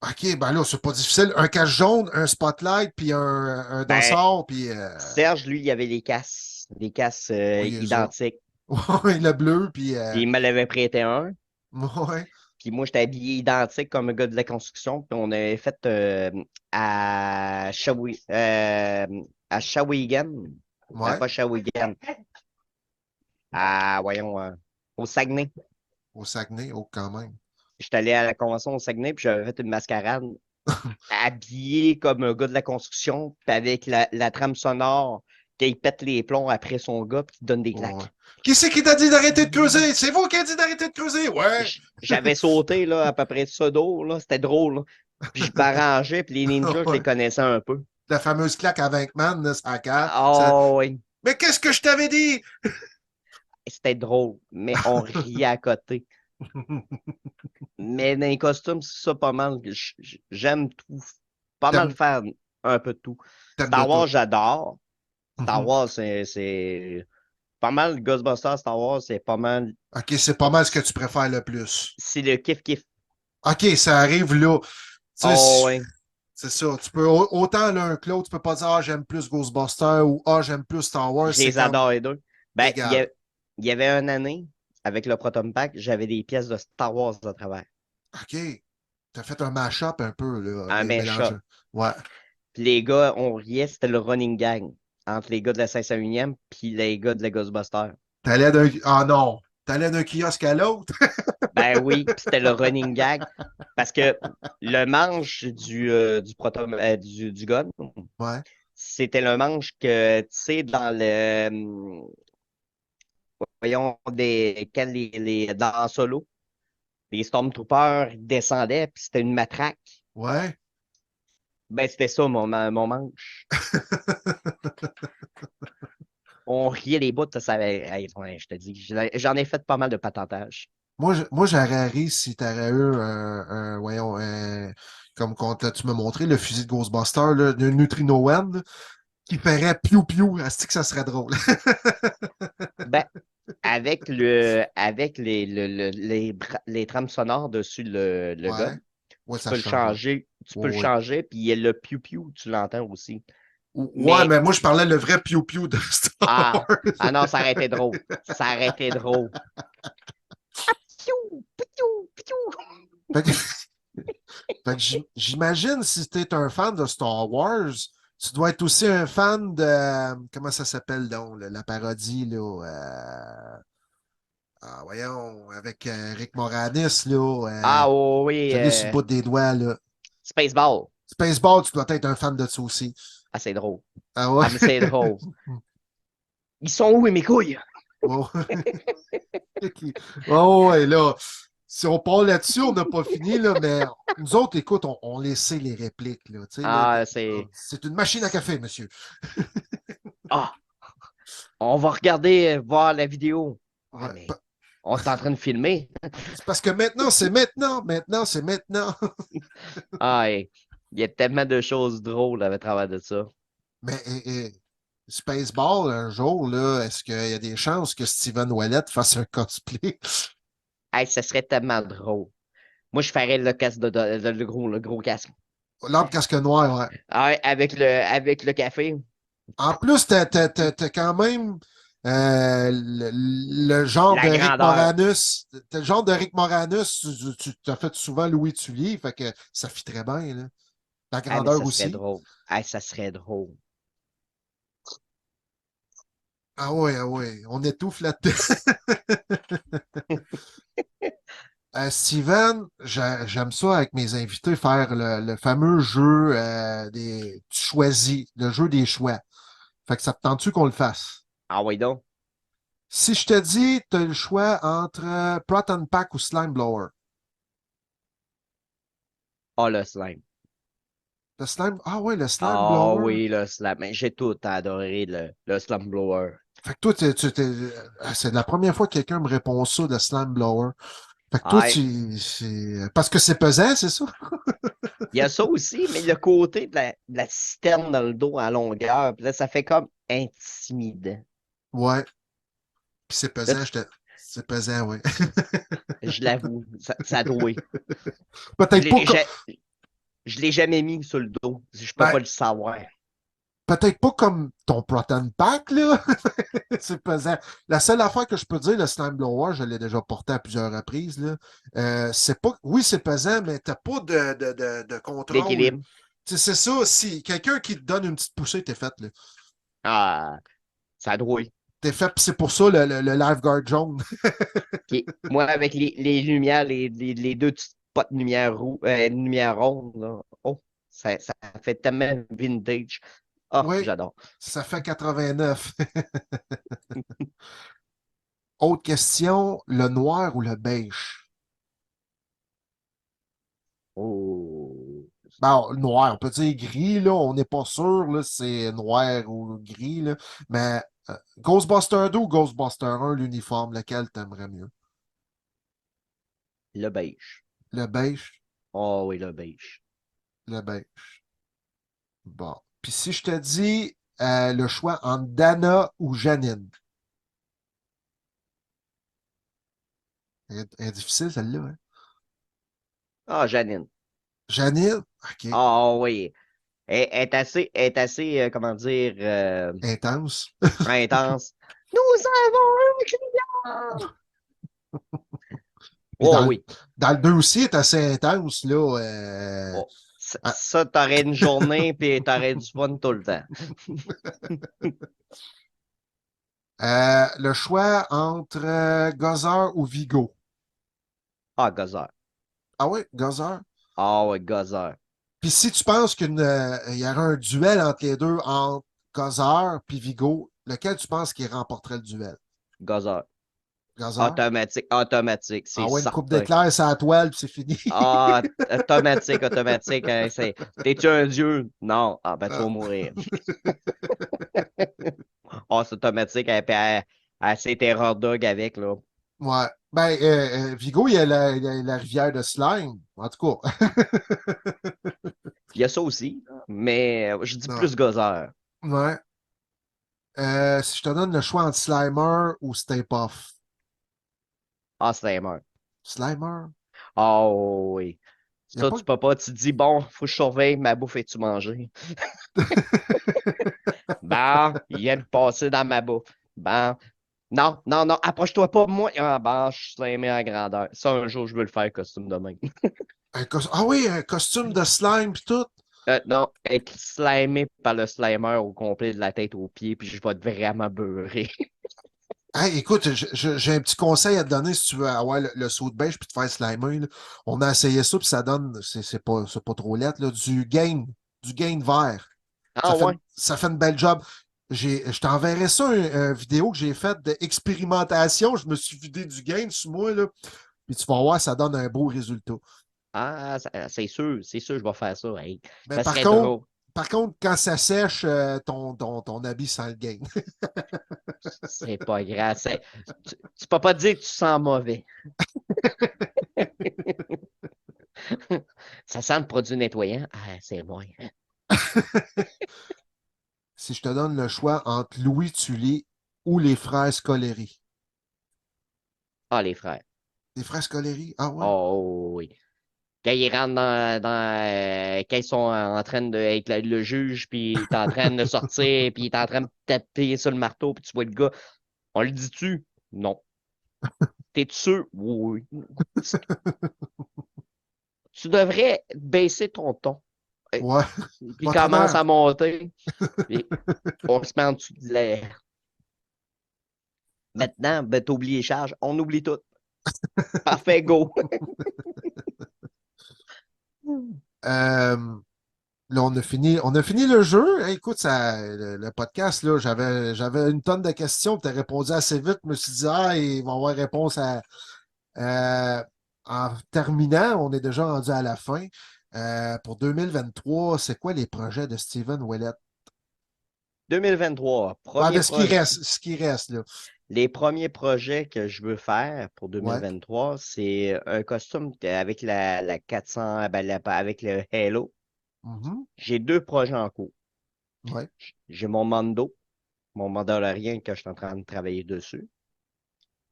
OK, ben là, c'est pas difficile. Un cache jaune, un spotlight, puis un Ben, dossard, puis Serge, lui, il avait des casses oui, il les a. identiques. Ouais, le bleu, puis Puis il me l'avait prêté un. ouais, Puis moi, j'étais habillé identique comme un gars de la construction. Puis on avait fait à Shawinigan. ouais, Pas Shawinigan. Voyons, au Saguenay. au Saguenay, oh, quand même. j'étais allé à la convention au Saguenay, puis j'avais fait une mascarade habillé comme un gars de la construction, puis avec la trame sonore qu'il pète les plombs après son gars, puis qu'il donne des Ouais. claques. Qui c'est qui t'a dit d'arrêter de creuser? C'est vous qui a dit d'arrêter de creuser? Ouais. J'avais sauté là, à peu près ça d'eau, là, c'était drôle, là. Puis je m'arrangeais, puis les ninjas, je les Ouais. connaissais un peu. La fameuse claque à Venkman, là, ça cave. Oh oui, Mais qu'est-ce que je t'avais dit? c'était drôle, mais on riait à côté. Mais dans les costumes, c'est ça pas mal. J'aime tout, pas mal T'aimes, faire un peu de tout. t'aimes de Star tout. Wars, j'adore. Star Mhm. Wars, c'est pas mal. Ghostbusters, Star Wars, c'est pas mal. OK, c'est pas mal ce que tu préfères le plus. C'est le kiff-kiff. OK, ça arrive là. Tu sais, Oh, ouais. c'est ça. Tu peux autant l'un que l'autre, tu peux pas dire Ah, j'aime plus Ghostbusters ou Ah, j'aime plus Star Wars. Je C'est les comme adore les deux. Ben, égal. il y avait une année, avec le Proton Pack, j'avais des pièces de Star Wars à travers. OK. T'as fait un mash-up un peu, là, Un mélange. mash-up. Ouais. Puis les gars, on riait, c'était le running gang entre les gars de la 501e puis les gars de la Ghostbusters. T'allais d'un. Ah non! T'allais d'un kiosque à l'autre? Ben oui, puis c'était le running gag. Parce que le manche du gun, Ouais. c'était le manche que, tu sais, dans le. Voyons, quand dans Solo, les Stormtroopers ils descendaient, puis c'était une matraque. Ouais. Ben, c'était ça, mon manche. On riait les bouts, ça avait. Hey, ouais, je te dis, j'en ai fait pas mal de patentage. Moi, j'aurais ri si t'aurais eu voyons, comme quand tu m'as montré, le fusil de Ghostbuster, là, le Neutrino One, là, qui ferait piou-piou. Est-ce que ça serait drôle? Ben, avec les trames sonores dessus le gun, Ouais. Ouais, tu ça peux le change, ouais. changer, Ouais, ouais. puis il y a le piou-piou, tu l'entends aussi. Ouais, Mais, mais moi, je parlais le vrai piou-piou de Star ah, Wars. ah non, ça aurait été drôle. Ça aurait été drôle. Piou, piou, piou. Fait que, fait que j'imagine si tu es un fan de Star Wars, tu dois être aussi un fan de, comment ça s'appelle donc, la parodie, là, voyons, avec Rick Moranis, là, Ah oui, celui sur le bout des doigts, là. Spaceball. Spaceball, tu dois être un fan de ça aussi. Ah, c'est drôle. Ah ouais? Ah, mais c'est drôle. Ils sont où, mes couilles? Oh. Oh, ouais, là, si on parle là-dessus, on n'a pas fini, là, mais nous autres, écoute, on les sait les répliques, là, tu sais, là, Ah, c'est une machine à café, monsieur. Ah, on va regarder, voir la vidéo. Ouais, Ouais, mais on est en train de filmer. c'est parce que maintenant, c'est maintenant. Ah, et il y a tellement de choses drôles à travers de ça. Mais Spaceball, un jour, là, est-ce qu'il y a des chances que Steven Ouellet fasse un cosplay? Hey, ça serait tellement drôle. Moi, je ferais le casque le gros casque. L'arbre casque noir, ouais. Ah, ouais, avec le café. En plus, t'as quand même le genre de La Rick grandeur. Moranis. T'as le genre de Rick Moranis, tu t'as fait souvent Louis Tully, fait que ça fit très bien, là. La Ah, mais grandeur ça serait aussi. drôle. Ah, ça serait drôle. Ah ouais, on étouffe là-dedans. Steven, j'aime ça avec mes invités, faire le fameux jeu tu choisis, le jeu des choix. Fait que ça te tente-tu qu'on le fasse? Ah, oui, donc. Si je te dis, tu as le choix entre Proton Pack ou Slime Blower. Ah, le slime. Le slime, ah ouais, le slime Ah, blower. oui, le slime. Mais j'ai tout adoré le slime blower. Fait que toi, c'est la première fois que quelqu'un me répond ça, le slime blower. Fait que toi, Ah, parce que c'est pesant, c'est ça? il y a ça aussi, mais le côté de la citerne dans le dos à longueur, puis là, ça fait comme intimidant. Ouais. Puis c'est Là, pesant, c'est pesant, oui. je l'avoue, ça doit. Je Peut-être pas l'ai comme, ja- je l'ai jamais mis sur le dos. Je peux ben, pas le savoir. peut-être pas comme ton Proton Pack, là. C'est pesant. La seule affaire que je peux dire, le slime blower, je l'ai déjà porté à plusieurs reprises, là. C'est pas, oui, c'est pesant, mais t'as pas de contrôle. L'équilibre. Tu sais, c'est ça, si quelqu'un qui te donne une petite poussée, t'es fait, là. Ah, ça doit. T'es fait, puis c'est pour ça le lifeguard jaune. Moi, avec les lumières, les deux petites potes de lumière, lumière ronde, là. Oh, ça fait tellement vintage. Ah, Oui, j'adore. ça fait 89. Autre question, le noir ou le beige? Oh. Bon, le noir, on peut dire gris, là, on n'est pas sûr là, si c'est noir ou gris, là, mais Ghostbuster 2 ou Ghostbuster 1, l'uniforme, lequel t'aimerais mieux? Le beige. Le beige? Oh oui, le beige. Le beige. Bon. Puis si je te dis le choix entre Dana ou Janine, elle est difficile celle-là, hein? Ah, Janine. Janine, OK, Ah oui. Elle est assez comment dire, intense. intense. Nous avons un client! Puis Oh oui. dans le 2 aussi, elle est assez intense, là. Oh. Ça, Ah, ça, t'aurais une journée, puis t'aurais du fun tout le temps. le choix entre Gozer ou Vigo. Ah, Gozer. Ah oui, Gozer. Ah oui, Gozer. Puis si tu penses qu'il y aurait un duel entre les deux, entre Gozer puis Vigo, lequel tu penses qui remporterait le duel? Gozer. Gozer? Automatique, automatique, Ah c'est ouais, une coupe certain. d'éclairs sur la toile, puis c'est fini. Ah, automatique, automatique. Hein, t'es-tu un dieu? Non. Ah, ben, tu vas Ah. mourir. Ah, c'est automatique. Elle s'est terror dog avec, là. Ouais. Ben, Vigo, il y a la rivière de Slime, en tout cas. Il y a ça aussi, mais je dis Ouais. plus Gozer. Ouais. Si je te donne le choix entre Slimer ou Stay Puft. Ah, Slimer. Slimer? Ah oui. Il n'y a Ça, pas. tu peux pas. Tu te dis, bon, faut que je surveille ma bouffe et tu manger. Bon, il vient de passer dans ma bouffe. Bon, non, non, non, approche-toi pas de moi. Ah, bon, je suis Slimer à grandeur. Ça, un jour, je veux le faire costume de même. Ah oui, un costume de slime pis tout. Non, être slimé par le slimer au complet de la tête aux pieds, puis je vais être vraiment beurré. Hey, écoute, j'ai un petit conseil à te donner si tu veux avoir le saut de beige puis te faire slimer, là. On a essayé ça puis ça donne, c'est pas trop lettre, là, du gain vert. Ah ouais? Ça fait une belle job. Je t'enverrai ça, une vidéo que j'ai faite d'expérimentation. Je me suis vidé du gain sur moi, là. Puis tu vas voir, ça donne un beau résultat. Ah, c'est sûr, je vais faire ça. Hey, Mais ça serait drôle. par contre, quand ça sèche, ton habit sent le gain. C'est pas grave. Tu peux pas dire que tu sens mauvais. Ça sent le produit nettoyant. Ah, c'est moins. Si je te donne le choix entre Louis Tully ou les frères Scoleri. Ah, les frères. Les frères Scoleri? Ah ouais? Oh oui. Quand ils rentrent quand ils sont en train de être le juge, puis il est en train de sortir, puis il est en train de taper sur le marteau, puis tu vois le gars, on le dit-tu? Non. T'es sûr? Oui. Tu devrais baisser ton ton. Et- Ouais. Puis il Votre commence honneur. à monter, puis on se met en dessous de l'air. Maintenant, ben, t'oublies les charges, on oublie tout. Parfait, go. Euh, Là, on a fini le jeu. Hey, écoute, le podcast, là, j'avais une tonne de questions. Tu as répondu assez vite. Je me suis dit, ah, il va y avoir réponse en terminant. On est déjà rendu à la fin. Pour 2023, c'est quoi les projets de Steven Ouellet? 2023, Ah, premier de projet. ce qui reste, là. Les premiers projets que je veux faire pour Ouais. 2023, c'est un costume avec la 400, ben, avec le Halo. Mhm. J'ai deux projets en cours. Ouais. J'ai mon Mandalorian que je suis en train de travailler dessus.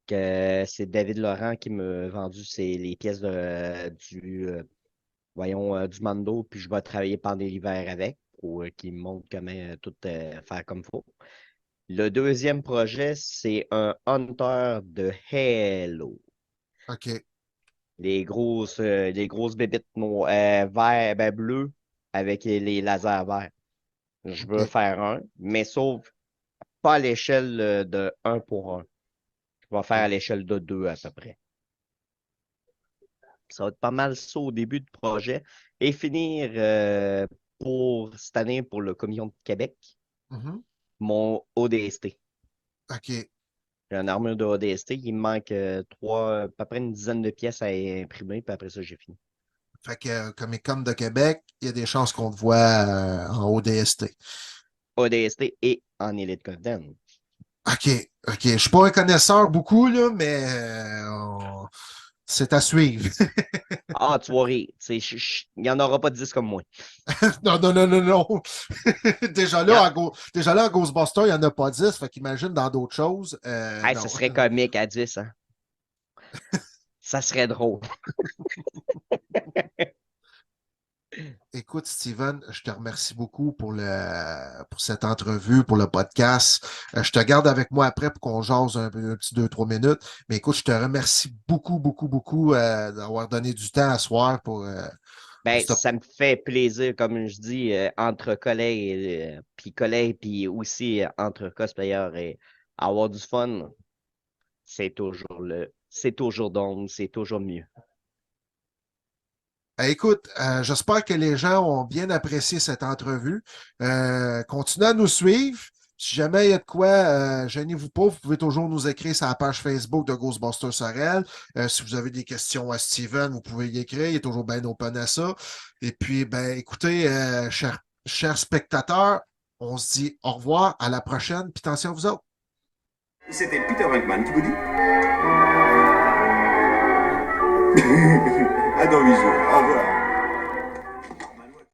Que c'est David Laurent qui m'a vendu les pièces du Mando, puis je vais travailler pendant l'hiver avec pour qu'il me montre comment tout faire comme il faut. Le deuxième projet, c'est un Hunter de Halo. OK. Les grosses bébites vert, ben, bleues avec les lasers verts. Je veux OK. faire un, mais sauf pas à l'échelle de 1 pour 1. Je vais faire à l'échelle de 2 à peu près. Ça va être pas mal ça au début du projet. Et finir pour cette année pour le Communion de Québec, Mhm. mon ODST. OK. J'ai une armure de ODST. Il me manque à peu près une dizaine de pièces à imprimer, puis après ça, j'ai fini. Fait que Comic-Con de Québec, il y a des chances qu'on te voit en ODST. ODST et en Elite Golden. OK, OK. Je suis pas un connaisseur beaucoup, là, mais c'est à suivre. Ah, tu vas rire. Il n'y en aura pas 10 comme moi. Non, non, non, non, non. Déjà Il y là, en- déjà là, en Ghostbusters, il n'y en a pas 10. Fait qu'imagine dans d'autres choses. Hey, Non. ça serait comique à 10, hein? Ça serait drôle. Écoute, Steven, je te remercie beaucoup pour cette entrevue, pour le podcast. Je te garde avec moi après pour qu'on jase un petit 2, 3 minutes. Mais écoute, je te remercie beaucoup, beaucoup, beaucoup d'avoir donné du temps à soir pour Ben, ce. ça me fait plaisir, comme je dis, entre collègues, puis aussi entre cosplayers et avoir du fun, c'est toujours donc, c'est toujours mieux. Écoute, j'espère que les gens ont bien apprécié cette entrevue. Continuez à nous suivre. Si jamais il y a de quoi, gênez-vous pas, vous pouvez toujours nous écrire sur la page Facebook de Ghostbusters Sorel. Si vous avez des questions à Steven, vous pouvez y écrire. Il est toujours bien open à ça. Et puis, ben, écoutez, chers spectateurs, on se dit au revoir, à la prochaine, puis attention à vous autres. C'était Peter Venkman qui vous dit à dans 8 jours. Au revoir.